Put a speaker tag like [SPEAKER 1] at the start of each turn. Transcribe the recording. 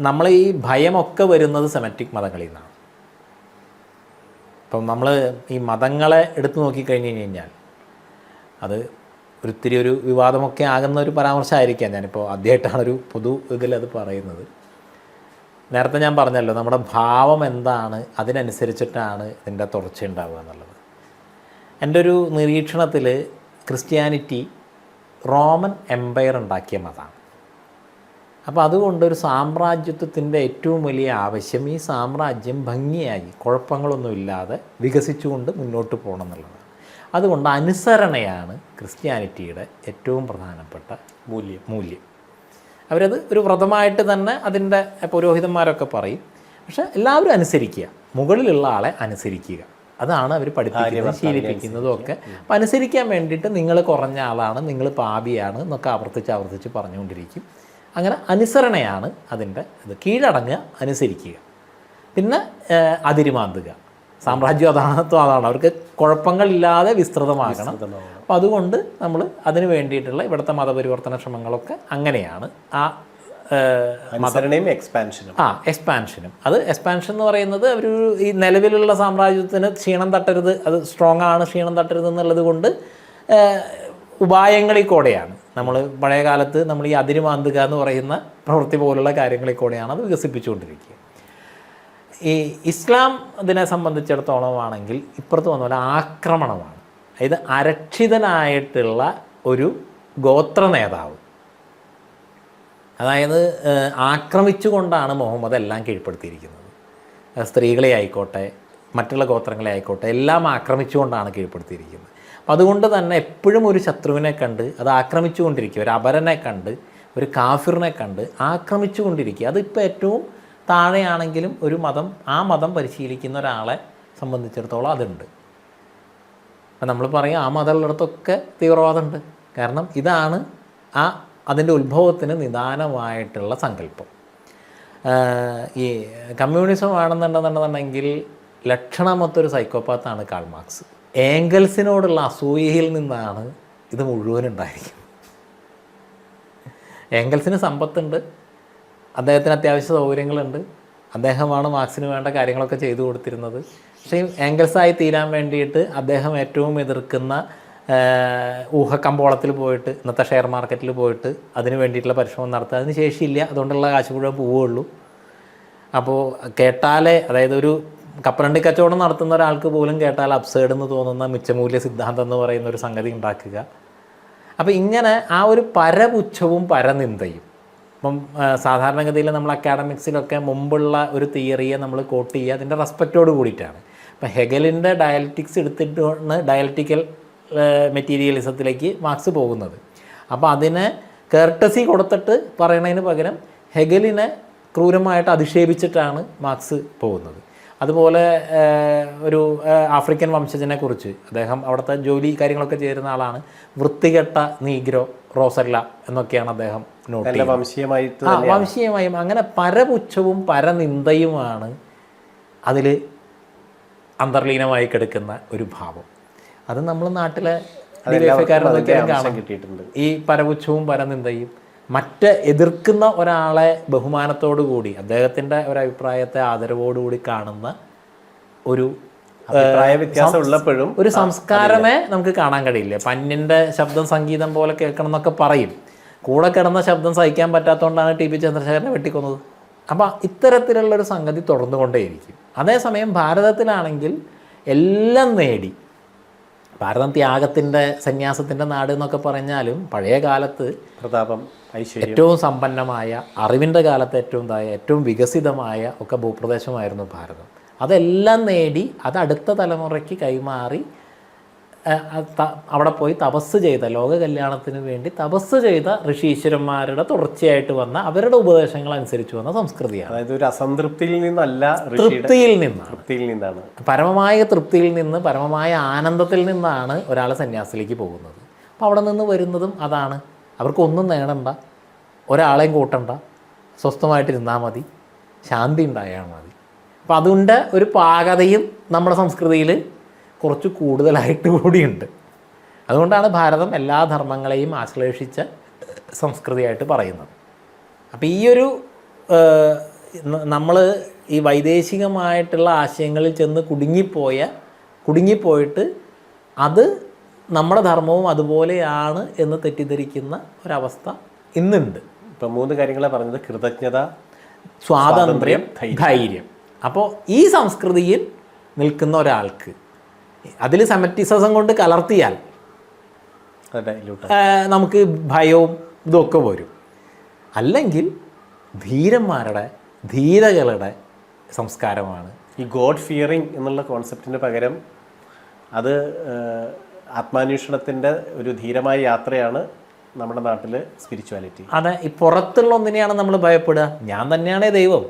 [SPEAKER 1] നമ്മൾ ഈ ഭയമൊക്കെ വരുന്നത് സെമറ്റിക് മതങ്ങളിൽ നിന്നാണ്. ഇപ്പം നമ്മൾ ഈ മതങ്ങളെ എടുത്തു നോക്കിക്കഴിഞ്ഞ് കഴിഞ്ഞാൽ അത് ഒരിത്തിരി ഒരു വിവാദമൊക്കെ ആകുന്ന ഒരു പരാമർശമായിരിക്കാം. ഞാനിപ്പോൾ ആദ്യമായിട്ടാണ് ഒരു പൊതു ഇതിലത് പറയുന്നത്. നേരത്തെ ഞാൻ പറഞ്ഞല്ലോ, നമ്മുടെ ഭാവം എന്താണ് അതിനനുസരിച്ചിട്ടാണ് ഇതിൻ്റെ തുടർച്ച ഉണ്ടാവുക എന്നുള്ളത്. എൻ്റെ ഒരു നിരീക്ഷണത്തിൽ ക്രിസ്ത്യാനിറ്റി റോമൻ എംപയർ ഉണ്ടാക്കിയ മതമാണ്. അപ്പോൾ അതുകൊണ്ട് ഒരു സാമ്രാജ്യത്വത്തിൻ്റെ ഏറ്റവും വലിയ ആവശ്യം ഈ സാമ്രാജ്യം ഭംഗിയായി കുഴപ്പങ്ങളൊന്നുമില്ലാതെ വികസിച്ചുകൊണ്ട് മുന്നോട്ട് പോകണം എന്നുള്ളതാണ്. അതുകൊണ്ട് അനുസരണയാണ് ക്രിസ്ത്യാനിറ്റിയുടെ ഏറ്റവും പ്രധാനപ്പെട്ട മൂല്യം. അവരത് ഒരു വ്രതമായിട്ട് തന്നെ അതിൻ്റെ പുരോഹിതന്മാരൊക്കെ പറയും. പക്ഷേ എല്ലാവരും അനുസരിക്കുക, മുകളിലുള്ള ആളെ അനുസരിക്കുക, അതാണ് അവർ പഠിപ്പിക്കുന്നത് ശീലിപ്പിക്കുന്നതും ഒക്കെ. അപ്പം അനുസരിക്കാൻ വേണ്ടിയിട്ട് നിങ്ങൾ കുറഞ്ഞ ആളാണ്, നിങ്ങൾ പാപിയാണ് എന്നൊക്കെ ആവർത്തിച്ച് പറഞ്ഞുകൊണ്ടിരിക്കും. അങ്ങനെ അനുസരണയാണ് അതിൻ്റെ ഇത്. കീഴടങ്ങുക, അനുസരിക്കുക, പിന്നെ അതിരുമാന്തുക. സാമ്രാജ്യം അതാണ് അവർക്ക് കുഴപ്പങ്ങളില്ലാതെ വിസ്തൃതമാകണം. അപ്പോൾ അതുകൊണ്ട് നമ്മൾ അതിന് വേണ്ടിയിട്ടുള്ള ഇവിടുത്തെ മതപരിവർത്തന ശ്രമങ്ങളൊക്കെ അങ്ങനെയാണ്. എക്സ്പാൻഷനും അത് എക്സ്പാൻഷൻ എന്ന് പറയുന്നത് ഒരു ഈ നിലവിലുള്ള സാമ്രാജ്യത്തിന് ക്ഷീണം തട്ടരുത്, അത് സ്ട്രോങ് ആണ്, ക്ഷീണം തട്ടരുത് എന്നുള്ളത് കൊണ്ട് ഉപായങ്ങളിൽ കൂടെയാണ്. നമ്മൾ പഴയ കാലത്ത് നമ്മൾ ഈ അതിരുമാന്തുക എന്ന് പറയുന്ന പ്രവൃത്തി പോലുള്ള കാര്യങ്ങളിൽ കൂടെയാണ് അത് വികസിപ്പിച്ചുകൊണ്ടിരിക്കുക. ഈ ഇസ്ലാം ഇതിനെ സംബന്ധിച്ചിടത്തോളം ആണെങ്കിൽ ഇപ്പുറത്ത് വന്ന പോലെ ആക്രമണമാണ്. അതായത് അരക്ഷിതനായിട്ടുള്ള ഒരു ഗോത്ര നേതാവ്, അതായത് ആക്രമിച്ചുകൊണ്ടാണ് മുഹമ്മദ് എല്ലാം കീഴ്പ്പെടുത്തിയിരിക്കുന്നത്. സ്ത്രീകളെ ആയിക്കോട്ടെ, മറ്റുള്ള ഗോത്രങ്ങളെ ആയിക്കോട്ടെ, എല്ലാം ആക്രമിച്ചുകൊണ്ടാണ് കീഴ്പ്പെടുത്തിയിരിക്കുന്നത്. അപ്പം അതുകൊണ്ട് തന്നെ എപ്പോഴും ഒരു ശത്രുവിനെ കണ്ട് അത് ആക്രമിച്ചുകൊണ്ടിരിക്കുക, ഒരു അപരനെ കണ്ട്, ഒരു കാഫിറിനെ കണ്ട് ആക്രമിച്ചുകൊണ്ടിരിക്കുക. അതിപ്പോൾ ഏറ്റവും താഴെയാണെങ്കിലും ഒരു മതം, ആ മതം പരിശീലിക്കുന്ന ഒരാളെ സംബന്ധിച്ചിടത്തോളം അതുണ്ട്. അപ്പം നമ്മൾ പറയും ആ മതമുള്ളിടത്തൊക്കെ തീവ്രവാദമുണ്ട്. കാരണം ഇതാണ് അതിൻ്റെ ഉത്ഭവത്തിന് നിദാനമായിട്ടുള്ള സങ്കല്പം. ഈ കമ്മ്യൂണിസം ആണെന്നുണ്ടെന്നുണ്ടെന്നുണ്ടെങ്കിൽ ലക്ഷണമൊത്തൊരു സൈക്കോപാത്താണ് കാൾ മാർക്സ്. ഏംഗൽസിനോടുള്ള അസൂയയിൽ നിന്നാണ് ഇത് മുഴുവൻ ഉണ്ടായിരിക്കുന്നത്. ഏംഗൽസിന് സമ്പത്തുണ്ട്, അദ്ദേഹത്തിന് അത്യാവശ്യ സൗകര്യങ്ങളുണ്ട്, അദ്ദേഹമാണ് മാർക്സിന് വേണ്ട കാര്യങ്ങളൊക്കെ ചെയ്തു കൊടുത്തിരുന്നത്. പക്ഷേ ഏംഗൽസായി തീരാൻ വേണ്ടിയിട്ട് അദ്ദേഹം ഏറ്റവും എതിർക്കുന്ന ഊഹക്കമ്പോളത്തിൽ പോയിട്ട്, ഇന്നത്തെ ഷെയർ മാർക്കറ്റിൽ പോയിട്ട് അതിന് വേണ്ടിയിട്ടുള്ള പരിശ്രമം നടത്തുക, അതിന് ശേഷിയില്ല, അതുകൊണ്ടുള്ള കാശ് മുഴുവൻ പോവുകയുള്ളൂ. അപ്പോൾ കേട്ടാലേ, അതായത് ഒരു കപ്പലണ്ടി കച്ചവടം നടത്തുന്ന ഒരാൾക്ക് പോലും കേട്ടാൽ അബ്സേർഡ് എന്ന് തോന്നുന്ന മിച്ചമൂല്യ സിദ്ധാന്തം എന്ന് പറയുന്ന ഒരു സംഗതി ഉണ്ടാക്കുക. അപ്പോൾ ഇങ്ങനെ ആ ഒരു പരപുച്ഛവും പരനിന്ദയും. ഇപ്പം സാധാരണഗതിയിൽ നമ്മൾ അക്കാഡമിക്സിലൊക്കെ മുമ്പുള്ള ഒരു തിയറിയെ നമ്മൾ കോട്ട് ചെയ്യുക അതിൻ്റെ റെസ്പെക്റ്റോട് കൂടിയിട്ടാണ്. ഇപ്പം ഹെഗലിൻ്റെ ഡയലക്റ്റിക്സ് എടുത്തിട്ടാണ് ഡയലക്റ്റിക്കൽ മെറ്റീരിയലിസത്തിലേക്ക് മാർക്സ് പോകുന്നത്. അപ്പോൾ അതിനെ കേർട്ടസി കൊടുത്തിട്ട് പറയണതിന് പകരം ഹെഗലിനെ ക്രൂരമായിട്ട് അധിക്ഷേപിച്ചിട്ടാണ് മാർക്സ് പോകുന്നത്. അതുപോലെ ഒരു ആഫ്രിക്കൻ വംശജനെ കുറിച്ച്, അദ്ദേഹം അവിടുത്തെ ജോലി കാര്യങ്ങളൊക്കെ ചേരുന്ന ആളാണ്, വൃത്തികെട്ട നീഗ്രോ, റോസല്ല എന്നൊക്കെയാണ് അദ്ദേഹം നോട്ട് ചെയ്യുന്നത്. വംശീയമായും അങ്ങനെ പരപുച്ഛവും പരനിന്ദയുമാണ് അതിൽ അന്തർലീനമായി കിടക്കുന്ന ഒരു ഭാവം. അത് നമ്മൾ നാട്ടിലെ കിട്ടിയിട്ടുണ്ട്. ഈ പരപുച്ഛവും പരനിന്ദയും എതിർക്കുന്ന ഒരാളെ ബഹുമാനത്തോടു കൂടി, അദ്ദേഹത്തിൻ്റെ ഒരഭിപ്രായത്തെ ആദരവോടുകൂടി കാണുന്ന ഒരു വ്യത്യാസം ഉള്ളപ്പോഴും ഒരു സംസ്കാരമേ നമുക്ക് കാണാൻ കഴിയില്ല. പന്യൻ്റെ ശബ്ദം സംഗീതം പോലെ കേൾക്കണം എന്നൊക്കെ പറയും. കൂടെ കിടന്ന ശബ്ദം സഹിക്കാൻ പറ്റാത്തതുകൊണ്ടാണ് ടി പി ചന്ദ്രശേഖരനെ വെട്ടിക്കൊന്നത്. അപ്പം ഇത്തരത്തിലുള്ളൊരു സംഗതി തുടർന്നുകൊണ്ടേയിരിക്കും. അതേസമയം ഭാരതത്തിലാണെങ്കിൽ എല്ലാം നേടി, ഭാരതം ത്യാഗത്തിൻ്റെ സന്യാസത്തിൻ്റെ നാട് എന്നൊക്കെ പറഞ്ഞാലും പഴയ കാലത്ത് പ്രതാപം, ഏറ്റവും സമ്പന്നമായ, അറിവിൻ്റെ കാലത്ത് ഏറ്റവും വികസിതമായ ഒക്കെ ഭൂപ്രദേശമായിരുന്നു ഭാരതം. അതെല്ലാം നേടി അത് അടുത്ത തലമുറയ്ക്ക് കൈമാറി അവിടെ പോയി തപസ് ചെയ്ത, ലോക കല്യാണത്തിന് വേണ്ടി തപസ് ചെയ്ത ഋഷീശ്വരന്മാരുടെ തുടർച്ചയായിട്ട് വന്ന അവരുടെ ഉപദേശങ്ങൾ അനുസരിച്ച് വന്ന സംസ്കൃതിയാണ്.
[SPEAKER 2] അതായത് ഒരു അസംതൃപ്തിയിൽ നിന്നല്ല,
[SPEAKER 1] തൃപ്തിയിൽ നിന്നാണ്. പരമമായ തൃപ്തിയിൽ നിന്ന്, പരമമായ ആനന്ദത്തിൽ നിന്നാണ് ഒരാൾ സന്യാസത്തിലേക്ക് പോകുന്നത്. അപ്പോൾ അവിടെ നിന്ന് വരുന്നതും അതാണ്. അവർക്കൊന്നും നേടണ്ട, ഒരാളെയും കൂട്ടണ്ട, സ്വസ്ഥമായിട്ടിരുന്നാൽ മതി, ശാന്തി ഉണ്ടായാൽ മതി. അപ്പോൾ അതുകൊണ്ട് ഒരു പാകതയും നമ്മുടെ സംസ്കൃതിയിൽ കുറച്ച് കൂടുതലായിട്ട് കൂടിയുണ്ട്. അതുകൊണ്ടാണ് ഭാരതം എല്ലാ ധർമ്മങ്ങളെയും ആശ്ലേഷിച്ച സംസ്കൃതിയായിട്ട് പറയുന്നത്. അപ്പോൾ ഈ ഒരു നമ്മൾ ഈ വൈദേശികമായിട്ടുള്ള ആശയങ്ങളിൽ ചെന്ന് കുടുങ്ങിപ്പോയിട്ട് അത് നമ്മുടെ ധർമ്മവും അതുപോലെയാണ് എന്ന് തെറ്റിദ്ധരിക്കുന്ന ഒരവസ്ഥ ഇന്നുണ്ട്.
[SPEAKER 2] ഇപ്പം 3 കാര്യങ്ങളാണ് പറഞ്ഞത്: കൃതജ്ഞത,
[SPEAKER 1] സ്വാതന്ത്ര്യം, ധൈര്യം. അപ്പോൾ ഈ സംസ്കൃതിയിൽ നിൽക്കുന്ന ഒരാൾക്ക് അതിൽ സെമറ്റിസം കൊണ്ട് കലർത്തിയാൽ നമുക്ക് ഭയവും ഇതൊക്കെ വരും. അല്ലെങ്കിൽ ധീരകളുടെ സംസ്കാരമാണ്
[SPEAKER 2] ഈ ഗോഡ് ഫിയറിങ് എന്നുള്ള കോൺസെപ്റ്റിന് പകരം അത് ആത്മാന്വേഷണത്തിൻ്റെ ഒരു ധീരമായ യാത്രയാണ് നമ്മുടെ നാട്ടിൽ സ്പിരിച്വാലിറ്റി.
[SPEAKER 1] അതെ, ഈ പുറത്തുള്ള ഒന്നിനെയാണ് നമ്മൾ ഭയപ്പെടുക. ഞാൻ തന്നെയാണേ ദൈവം.